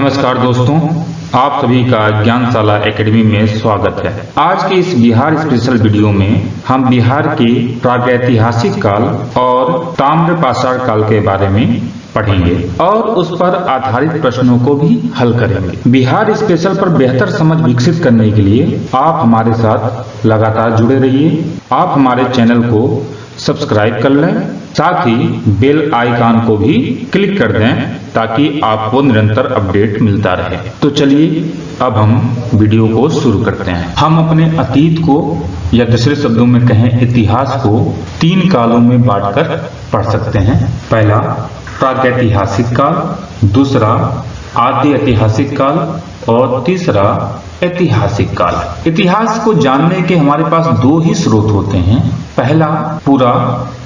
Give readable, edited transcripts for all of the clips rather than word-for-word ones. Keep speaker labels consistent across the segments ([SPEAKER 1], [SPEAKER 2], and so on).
[SPEAKER 1] नमस्कार दोस्तों, आप सभी का ज्ञानशाला एकेडमी में स्वागत है। आज के इस बिहार स्पेशल वीडियो में हम बिहार के प्रागैतिहासिक काल और ताम्र पाषाण काल के बारे में पढ़ेंगे और उस पर आधारित प्रश्नों को भी हल करेंगे। बिहार स्पेशल पर बेहतर समझ विकसित करने के लिए आप हमारे साथ लगातार जुड़े रहिए। आप हमारे चैनल को सब्सक्राइब कर लें, साथ ही बेल आइकन को भी क्लिक कर दें ताकि आपको निरंतर अपडेट मिलता रहे। तो चलिए अब हम वीडियो को शुरू करते हैं। हम अपने अतीत को या दूसरे शब्दों में कहें इतिहास को 3 कालों में बांटकर पढ़ सकते हैं। पहला प्रागैतिहासिक काल, दूसरा आदि ऐतिहासिक काल और तीसरा ऐतिहासिक काल। इतिहास को जानने के हमारे पास 2 ही स्रोत होते हैं। पहला पूरा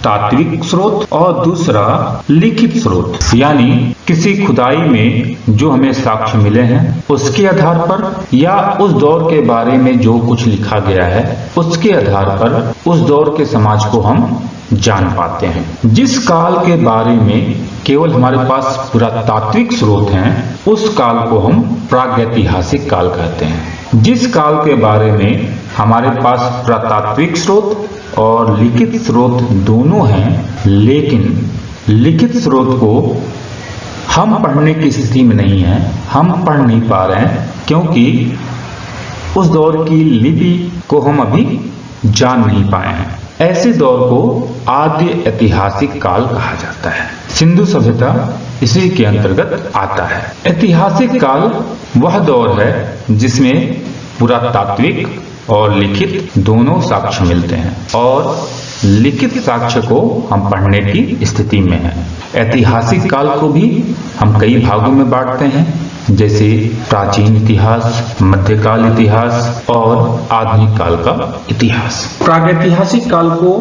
[SPEAKER 1] तात्विक स्रोत और दूसरा लिखित स्रोत, यानी किसी खुदाई में जो हमें साक्ष्य मिले हैं उसके आधार पर या उस दौर के बारे में जो कुछ लिखा गया है उसके आधार पर उस दौर के समाज को हम जान पाते हैं। जिस काल के बारे में केवल हमारे पास पुरातात्विक स्रोत हैं उस काल को हम प्रागैतिहासिक काल कहते हैं। जिस काल के बारे में हमारे पास पुरातात्विक स्रोत और लिखित स्रोत दोनों हैं, लेकिन लिखित स्रोत को हम पढ़ने की स्थिति में नहीं है, हम पढ़ नहीं पा रहे हैं क्योंकि उस दौर की लिपि को हम अभी जान नहीं पाए हैं। ऐसे दौर को आदि ऐतिहासिक काल कहा जाता है। सिंधु सभ्यता इसी के अंतर्गत आता है। ऐतिहासिक काल वह दौर है जिसमें पुरातात्विक और लिखित दोनों साक्ष्य मिलते हैं और लिखित साक्ष्य को हम पढ़ने की स्थिति में हैं। ऐतिहासिक काल को भी हम कई भागों में बांटते हैं, जैसे प्राचीन इतिहास, मध्यकाल इतिहास और आधुनिक काल का इतिहास। प्रागैतिहासिक काल को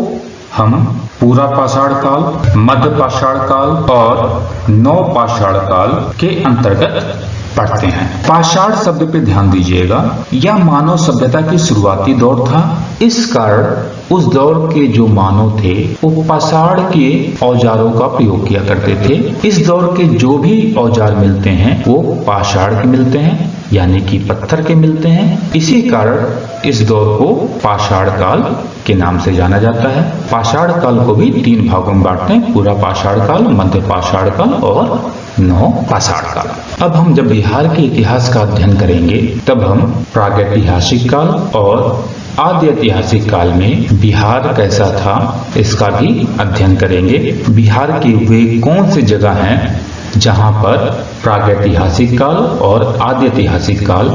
[SPEAKER 1] हम पूरा पाषाण काल, मध्य पाषाण काल और नवपाषाण काल के अंतर्गत पढ़ते हैं। पाषाण शब्द पे ध्यान दीजिएगा, यह मानव सभ्यता की शुरुआती दौर था। इस कारण उस दौर के जो मानव थे वो पाषाण के औजारों का प्रयोग किया करते थे। इस दौर के जो भी औजार मिलते हैं वो पाषाण के मिलते हैं, यानी कि पत्थर के मिलते हैं। इसी कारण इस दौर को पाषाण काल के नाम से जाना जाता है। पाषाण काल को भी 3 भागों में बांटते हैं, पूरा पाषाण काल, मध्य पाषाण काल और नवपाषाण काल। अब हम जब बिहार के इतिहास का अध्ययन करेंगे तब हम प्रागैतिहासिक काल और आदि ऐतिहासिक काल में बिहार कैसा था इसका भी अध्ययन करेंगे। बिहार के वे कौन से जगह हैं जहां पर प्रागैतिहासिक काल और आदि ऐतिहासिक काल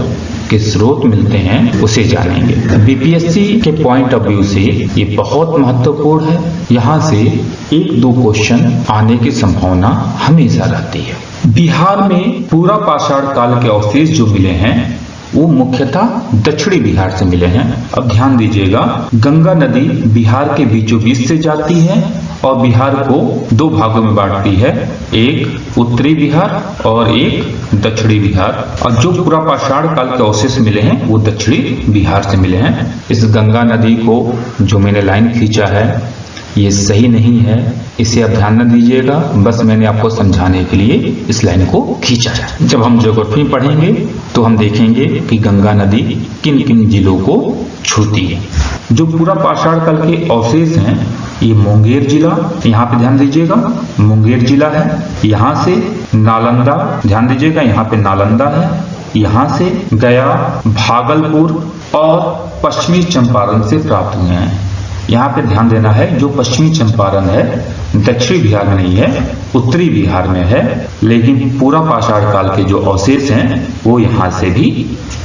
[SPEAKER 1] के स्रोत मिलते हैं उसे जानेंगे। बीपीएससी के पॉइंट ऑफ व्यू से ये बहुत महत्वपूर्ण है। यहाँ से 1-2 क्वेश्चन आने की संभावना हमेशा रहती है। बिहार में पूरा पाषाण काल के अवशेष जो मिले हैं वो मुख्यतः दक्षिणी बिहार से मिले हैं। अब ध्यान दीजिएगा, गंगा नदी बिहार के बीचों बीच से जाती है और बिहार को 2 भागों में बांटती है, एक उत्तरी बिहार और एक दक्षिणी बिहार। और जो पूरा पाषाण काल के अवशेष मिले हैं वो दक्षिणी बिहार से मिले हैं। इस गंगा नदी को जो मैंने लाइन खींचा है ये सही नहीं है, इसे आप ध्यान न दीजिएगा, बस मैंने आपको समझाने के लिए इस लाइन को खींचा है। जब हम ज्योग्राफी पढ़ेंगे तो हम देखेंगे कि गंगा नदी किन किन जिलों को छूती है। जो पूरा पाषाण काल के अवशेष हैं ये मुंगेर जिला, यहाँ पे ध्यान दीजिएगा, मुंगेर जिला है। यहाँ से नालंदा, ध्यान दीजिएगा यहाँ पे नालंदा है। यहाँ से गया, भागलपुर और पश्चिमी चंपारण से प्राप्त हुए हैं। यहाँ पे ध्यान देना है, जो पश्चिमी चंपारण है दक्षिणी बिहार में नहीं है, उत्तरी बिहार में है, लेकिन पूरा पाषाण काल के जो अवशेष हैं वो यहाँ से भी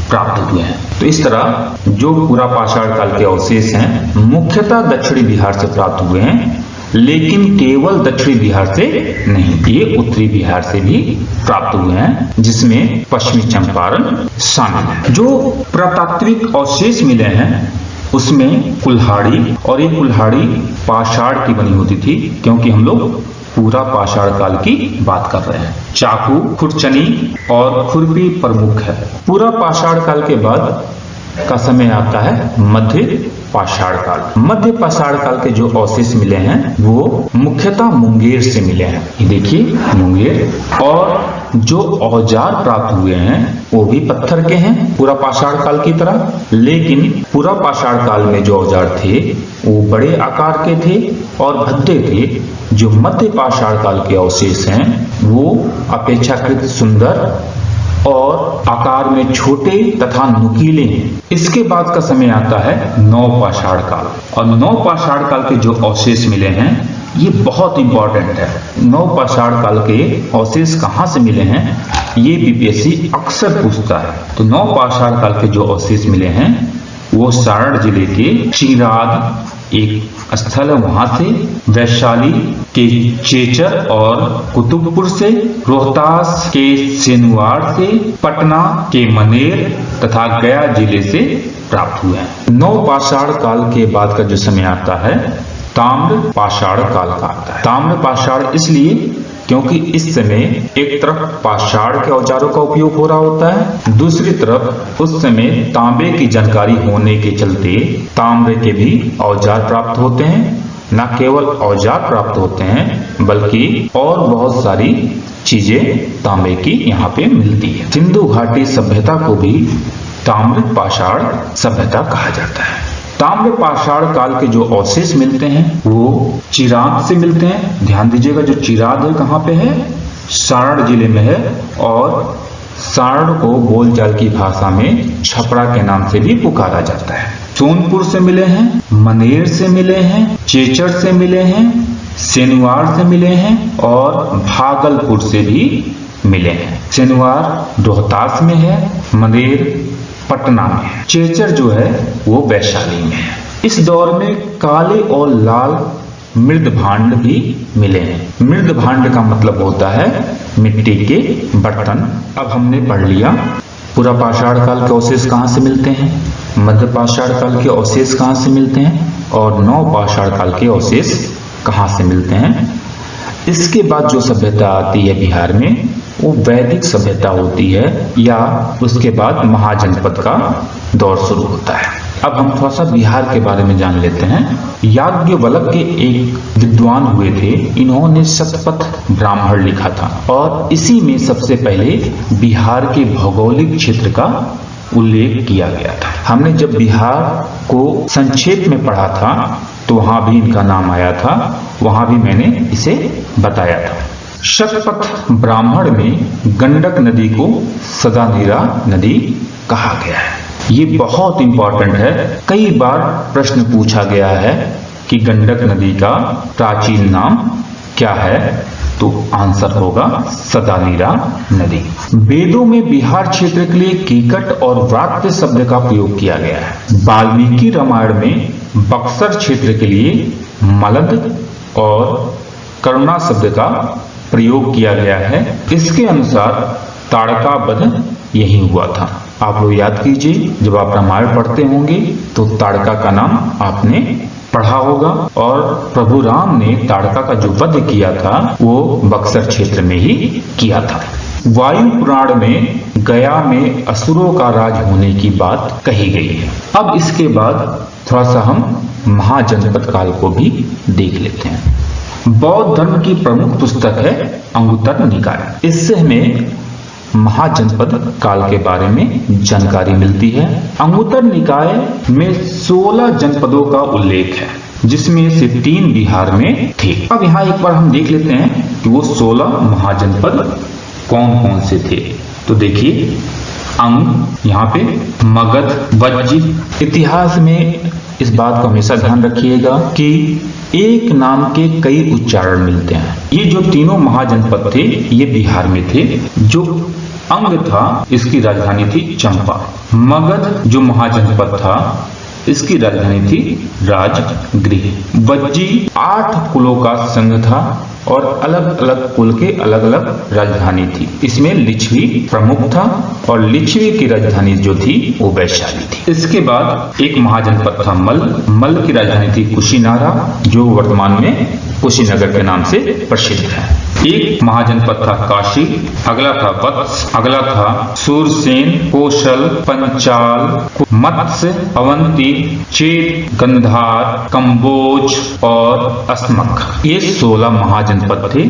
[SPEAKER 1] प्राप्त हुए हैं। तो इस तरह जो पूरा पाषाण काल के अवशेष हैं मुख्यतः दक्षिणी बिहार से प्राप्त हुए हैं, लेकिन केवल दक्षिणी बिहार से नहीं, ये उत्तरी बिहार से भी प्राप्त हुए हैं, जिसमें पश्चिमी चंपारण शामिल है। जो पुरातात्विक अवशेष मिले हैं उसमें कुल्हाड़ी, और ये कुल्हाड़ी पाषाण की बनी होती थी क्योंकि हम लोग पूरा पाषाण काल की बात कर रहे हैं। चाकू, खुरचनी और खुरपी प्रमुख है। पूरा पाषाण काल के बाद का समय आता है मध्य पाषाण काल। मध्य पाषाण काल के जो अवशेष मिले हैं वो मुख्यतः मुंगेर से मिले हैं। ये देखिए मुंगेर, और जो औजार प्राप्त हुए हैं वो भी पत्थर के हैं पूरा पाषाण काल की तरह, लेकिन पूरा पाषाण काल में जो औजार थे वो बड़े आकार के थे और भद्दे थे। जो मध्य पाषाण काल के अवशेष हैं वो अपेक्षाकृत सुंदर और आकार में छोटे तथा नुकीले हैं। इसके बाद का समय आता है नव पाषाण काल, और नव पाषाण काल के जो अवशेष मिले हैं ये बहुत इंपॉर्टेंट है। नव पाषाण काल के अवशेष कहाँ से मिले हैं ये बीपीएससी अक्सर पूछता है। तो नव पाषाण काल के जो अवशेष मिले हैं वो सारण जिले के चिराद एक स्थल है, वहां से वैशाली के चेचर और कुतुबपुर से, रोहतास के सेनुवार से, पटना के मनेर तथा गया जिले से प्राप्त हुए हैं। नव पाषाण काल के बाद का जो समय आता है ताम्र पाषाण काल का आता है। ताम्र पाषाण इसलिए क्योंकि इस समय एक तरफ पाषाण के औजारों का उपयोग हो रहा होता है, दूसरी तरफ उस समय तांबे की जानकारी होने के चलते तांबे के भी औजार प्राप्त होते हैं। न केवल औजार प्राप्त होते हैं बल्कि और बहुत सारी चीजें तांबे की यहाँ पे मिलती है। सिंधु घाटी सभ्यता को भी ताम्र पाषाण सभ्यता कहा जाता है। ताम्र पाषाण काल के जो अवशेष मिलते हैं वो चिराद से मिलते हैं। ध्यान दीजिएगा जो चिराद है कहाँ पे है, सारण जिले में है, और सारण को बोलचाल की भाषा में छपरा के नाम से भी पुकारा जाता है। सोनपुर से मिले हैं, मनेर से मिले हैं, चेचर से मिले हैं, सेनुवार से मिले हैं और भागलपुर से भी मिले हैं। सेनुवार रोहतास में है, मनेर पटना में है, चेचर जो है वो वैशाली में है। इस दौर में काले और लाल मृद भांड भी मिले हैं। मृद भांड का मतलब होता है मिट्टी के बर्तन। अब हमने पढ़ लिया पूरा पाषाण काल के अवशेष कहाँ से मिलते हैं, मध्य पाषाण काल के अवशेष कहाँ से मिलते हैं और नव पाषाण काल के अवशेष कहाँ से मिलते हैं। इसके बाद जो सभ्यता आती है बिहार में वो वैदिक सभ्यता होती है, या उसके बाद महाजनपद का दौर शुरू होता है। अब हम थोड़ा सा बिहार के बारे में जान लेते हैं। याज्ञवल्क्य के एक विद्वान हुए थे, इन्होंने शतपथ ब्राह्मण लिखा था और इसी में सबसे पहले बिहार के भौगोलिक क्षेत्र का उल्लेख किया गया था। हमने जब बिहार को संक्षेप में पढ़ा था तो वहां भी इनका नाम आया था, वहां भी मैंने इसे बताया था। शतपथ ब्राह्मण में गंडक नदी को सदानीरा नदी कहा गया है। ये बहुत इंपॉर्टेंट है, कई बार प्रश्न पूछा गया है कि गंडक नदी का प्राचीन नाम क्या है, तो आंसर होगा सदानीरा नदी। वेदों में बिहार क्षेत्र के लिए कीकट और व्रात्य शब्द का प्रयोग किया गया है। वाल्मीकि रामायण में बक्सर क्षेत्र के लिए मलद और करुणा शब्द का प्रयोग किया गया है। इसके अनुसार ताड़का वध यही हुआ था। आप लोग याद कीजिए, जब आप रामायण पढ़ते होंगे तो ताड़का का नाम आपने पढ़ा होगा, और प्रभु राम ने ताड़का का जो वध किया था वो बक्सर क्षेत्र में ही किया था। वायु पुराण में गया में असुरों का राज होने की बात कही गई है। अब इसके बाद थोड़ा सा हम महाजनपद काल को भी देख लेते हैं। बौद्ध धर्म की प्रमुख पुस्तक है अंगुत्तर निकाय। इससे हमें महाजनपद काल के बारे में जानकारी मिलती है। अंगुत्तर निकाय में 16 जनपदों का उल्लेख है, जिसमें से 3 बिहार में थे। अब यहाँ एक बार हम देख लेते हैं कि वो 16 महाजनपद कौन कौन से थे। तो देखिए अंग यहाँ पे मगध, वज्जी। इतिहास में इस बात को हमेशा ध्यान रखिएगा कि एक नाम के कई उच्चारण मिलते हैं। ये जो तीनों महाजनपद थे ये बिहार में थे। जो अंग था इसकी राजधानी थी चंपा। मगध जो महाजनपद था इसकी राजधानी थी राजगृह। वज्जी 8 कुलों का संघ था और अलग अलग कुल के अलग अलग राजधानी थी। इसमें लिच्छवी प्रमुख था और लिच्छवी की राजधानी जो थी वो वैशाली थी। इसके बाद एक महाजनपद था मल। मल की राजधानी थी कुशीनारा, जो वर्तमान में कुशीनगर के नाम से प्रसिद्ध है। एक महाजनपद था काशी, अगला था वत्स, अगला था सूरसेन, कौशल, पंचाल, मत्स्य, अवंती, चेत, गंधार, कंबोज और अस्मक। ये 16 महाजनपद थे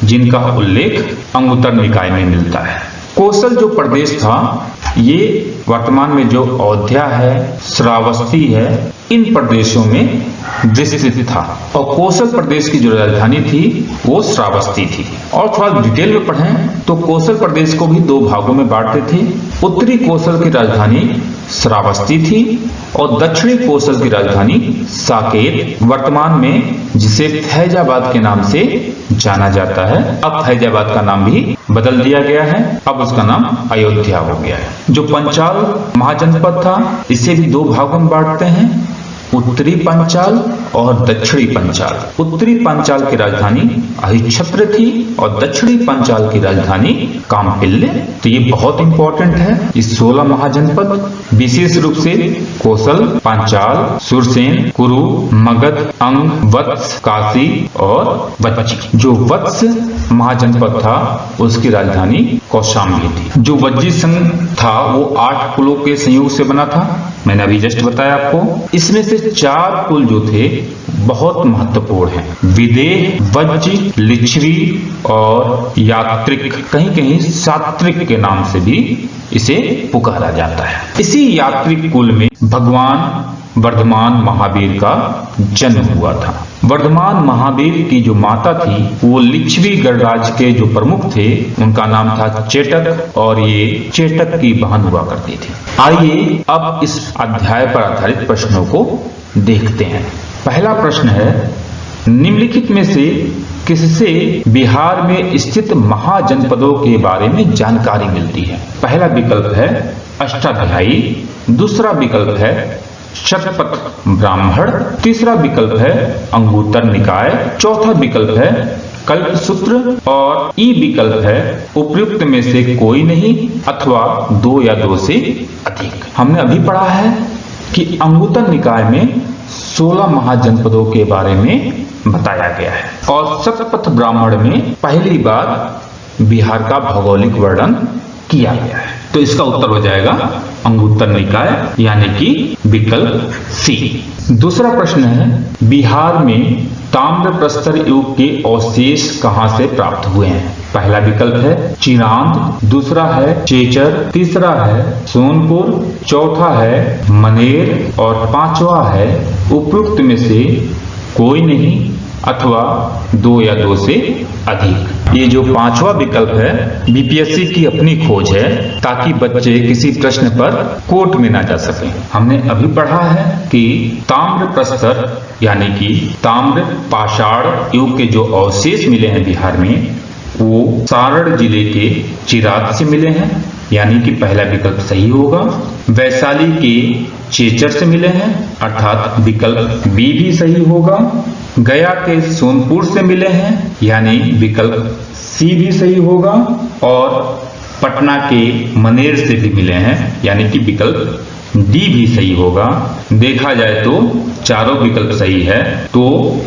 [SPEAKER 1] जिनका उल्लेख अंगुत्तर निकाय में मिलता है। कौशल जो प्रदेश था ये वर्तमान में जो अयोध्या है, श्रावस्ती है, इन प्रदेशों में विस्तृत था और कौशल प्रदेश की जो राजधानी थी वो श्रावस्ती थी। और थोड़ा डिटेल में पढ़ें तो कौशल प्रदेश को भी 2 भागों में बांटते थे। उत्तरी कौशल की राजधानी श्रावस्ती थी और दक्षिणी कौशल की राजधानी साकेत, वर्तमान में जिसे फैजाबाद के नाम से जाना जाता है। अब फैजाबाद का नाम भी बदल दिया गया है, अब उसका नाम अयोध्या हो गया है। जो पंचाल महाजनपद था इसे भी 2 भागों में बांटते हैं, उत्तरी पंचाल और दक्षिणी पंचाल। उत्तरी पंचाल की राजधानी अहिच्छत्र थी और दक्षिणी पंचाल की राजधानी कामपिल्ले। तो ये बहुत इंपॉर्टेंट है। इस 16 महाजनपद विशेष रूप से कौशल, पांचाल, सुरसेन, कुरु, मगध, अंग, वत्स, काशी और वज्जी। जो वत्स महाजनपद था उसकी राजधानी कौशाम्बी थी। जो वज्जी संघ था वो 8 कुलों के संयोग से बना था, मैंने अभी जस्ट बताया आपको। इसमें से 4 कुल जो थे बहुत महत्वपूर्ण हैं, विदेह, वज्जी, लिच्छवी और यात्रिक, कहीं कहीं सात्रिक के नाम से भी इसे पुकारा जाता है। इसी यात्रिक कुल में भगवान वर्धमान महावीर का जन्म हुआ था। वर्धमान महावीर की जो माता थी वो लिच्छवी गणराज्य के जो प्रमुख थे उनका नाम था चेटक और ये चेटक की बहन हुआ करती थी। आइए अब इस अध्याय पर आधारित प्रश्नों को देखते हैं। पहला प्रश्न है, निम्नलिखित में से किससे बिहार में स्थित महाजनपदों के बारे में जानकारी मिलती है? पहला विकल्प है अष्टाध्यायी, दूसरा विकल्प है शतपथ ब्राह्मण, तीसरा विकल्प है अंगुत्तर निकाय, चौथा विकल्प है कल्पसूत्र और ई विकल्प है उपयुक्त में से कोई नहीं अथवा 2 या 2 से अधिक। हमने अभी पढ़ा है कि अंगुत्तर निकाय में 16 महाजनपदों के बारे में बताया गया है और शतपथ ब्राह्मण में पहली बार बिहार का भौगोलिक वर्णन किया गया है। तो इसका उत्तर हो जाएगा अंगुत्तर निकाय यानी कि विकल्प सी। दूसरा प्रश्न है, बिहार में ताम्र प्रस्तर युग के अवशेष कहां से प्राप्त हुए हैं? पहला विकल्प है चिरांद, दूसरा है चेचर, तीसरा है सोनपुर, चौथा है मनेर और पांचवा है उपयुक्त में से कोई नहीं अथवा 2 या 2 से अधिक। ये जो पांचवा विकल्प है बीपीएससी की अपनी खोज है ताकि बच्चे किसी प्रश्न पर कोर्ट में ना जा सकें। हमने अभी पढ़ा है कि ताम्र प्रस्तर यानी कि ताम्र पाषाण युग के जो अवशेष मिले हैं बिहार में वो सारण जिले के चिराद से मिले हैं यानी कि पहला विकल्प सही होगा। वैशाली के चेचर से मिले हैं अर्थात विकल्प बी भी सही होगा। गया के सोनपुर से मिले हैं यानी विकल्प सी भी सही होगा और पटना के मनेर से भी मिले हैं यानी कि विकल्प डी भी सही होगा। देखा जाए तो चारों विकल्प सही है तो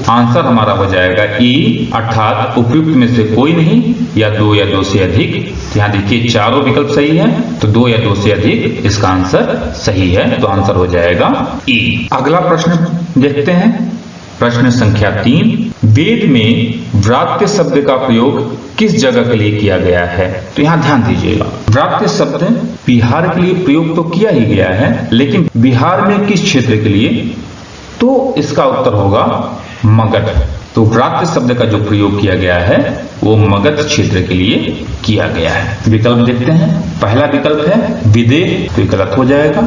[SPEAKER 1] आंसर हमारा हो जाएगा ई अर्थात उपयुक्त में से कोई नहीं या 2 या 2 से अधिक। यहाँ देखिए चारों विकल्प सही है तो 2 या 2 से अधिक इसका आंसर सही है तो आंसर हो जाएगा ई। अगला प्रश्न देखते हैं, प्रश्न संख्या 3, वेद में व्रात्य शब्द का प्रयोग किस जगह के लिए किया गया है? तो यहाँ ध्यान दीजिएगा, व्रात्य शब्द बिहार के लिए प्रयोग तो किया ही गया है लेकिन बिहार में किस क्षेत्र के लिए? तो इसका उत्तर होगा मगध। तो व्रात्य शब्द का जो प्रयोग किया गया है वो मगध क्षेत्र के लिए किया गया है। विकल्प देखते हैं, पहला विकल्प है विदेह तो गलत हो जाएगा,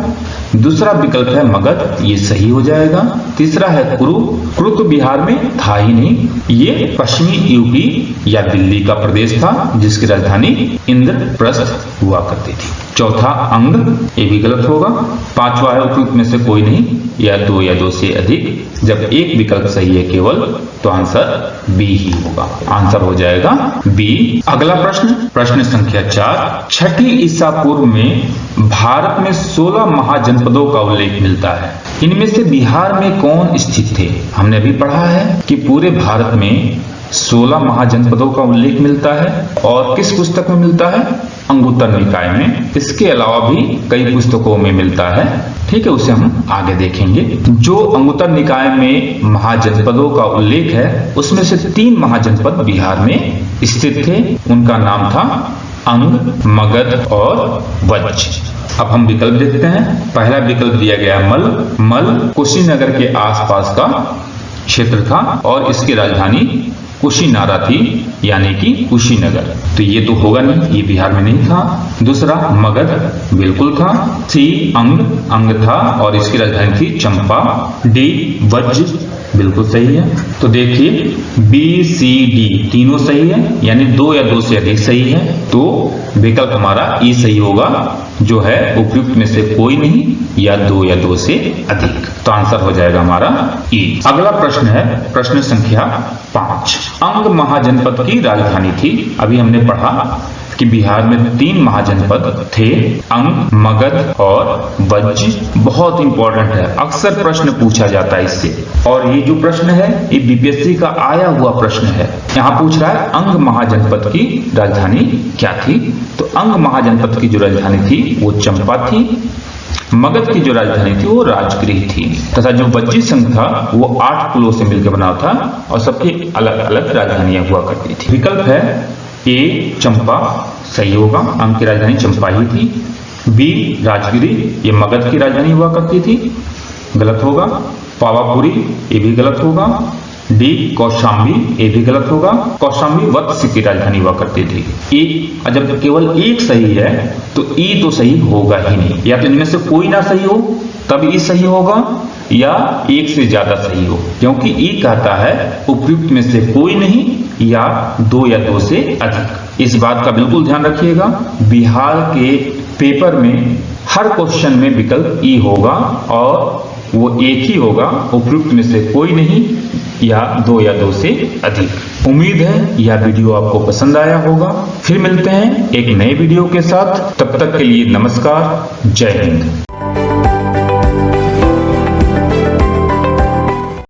[SPEAKER 1] दूसरा विकल्प है मगध ये सही हो जाएगा, तीसरा है कुरु, कुरु तो बिहार में था ही नहीं, ये पश्चिमी यूपी या दिल्ली का प्रदेश था जिसकी राजधानी इंद्रप्रस्थ हुआ करती थी। चौथा अंग ये भी गलत होगा, पांचवा है उपयुक्त में से कोई नहीं या 2 या 2 से अधिक। जब एक विकल्प सही है केवल तो आंसर बी ही होगा, आंसर हो जाएगा बी। अगला प्रश्न, प्रश्न संख्या 4, छठी ईसा पूर्व में भारत में 16 महाजनपदों का उल्लेख मिलता है, इनमें से बिहार में कौन स्थित थे? हमने भी पढ़ा है कि पूरे भारत में 16 महाजनपदों का उल्लेख मिलता है और किस पुस्तक में मिलता है? अंगुत्तर निकाय में। इसके अलावा भी कई पुस्तकों में मिलता है, ठीक है, उसे हम आगे देखेंगे। जो अंगुत्तर निकाय में महाजनपदों का उल्लेख है उसमें से 3 महाजनपद बिहार में स्थित थे। उनका नाम था अंग, मगध और वज्ज। अब हम विकल्प देखते हैं। पहला विकल्प दिया गया मल कुशीनगर के आसपास का क्षेत्र था और इसकी राजधानी कुशीनारा थी, यानी कि कुशीनगर। तो ये तो होगा नहीं, ये बिहार में नहीं था। दूसरा मगध बिल्कुल था। सी अंग था और इसकी राजधानी थी चंपा। डी वज्ज बिल्कुल सही है। तो देखिए बी सी डी तीनों सही है, यानी 2 या 2 से अधिक सही है। तो विकल्प हमारा ई सही होगा, जो है उपयुक्त में से कोई नहीं या 2 या 2 से अधिक। तो आंसर हो जाएगा हमारा ई। अगला प्रश्न है प्रश्न संख्या 5। अंग महाजनपद की राजधानी थी। अभी हमने पढ़ा कि बिहार में 3 महाजनपद थे, अंग, मगध और वज्ज। बहुत इंपॉर्टेंट है, अक्सर प्रश्न पूछा जाता है इससे। और ये जो प्रश्न है ये बीपीएससी का आया हुआ प्रश्न है। यहाँ पूछ रहा है अंग महाजनपद की राजधानी क्या थी। तो अंग महाजनपद की जो राजधानी थी वो चंपा थी। मगध की जो राजधानी थी वो राजगृह थी तथा जो वज्जी संघ था वो 8 कुलों से मिलकर बना था और सबकी अलग अलग राजधानियां हुआ करती थी। विकल्प है ए चंपा सही होगा, अंग की राजधानी चंपा ही थी। बी राजगिरी, ये मगध की राजधानी हुआ करती थी, गलत होगा। पावापुरी, ये भी गलत होगा। डी कौशाम्बी, ये भी गलत होगा। कौशाम्बी वत्स की राजधानी हुआ करती थी। एक जब केवल एक सही है तो ई तो सही होगा ही नहीं, या तो इनमें से कोई ना सही हो तब ई सही होगा या एक से ज्यादा सही हो, क्योंकि ई कहता है उपयुक्त में से कोई नहीं या 2 या 2 से अधिक। इस बात का बिल्कुल ध्यान रखिएगा, बिहार के पेपर में हर क्वेश्चन में विकल्प ई होगा और वो एक ही होगा, उपयुक्त में से कोई नहीं या 2 या 2 से अधिक। उम्मीद है यह वीडियो आपको पसंद आया होगा। फिर मिलते हैं एक नए वीडियो के साथ, तब तक के लिए नमस्कार, जय हिंद।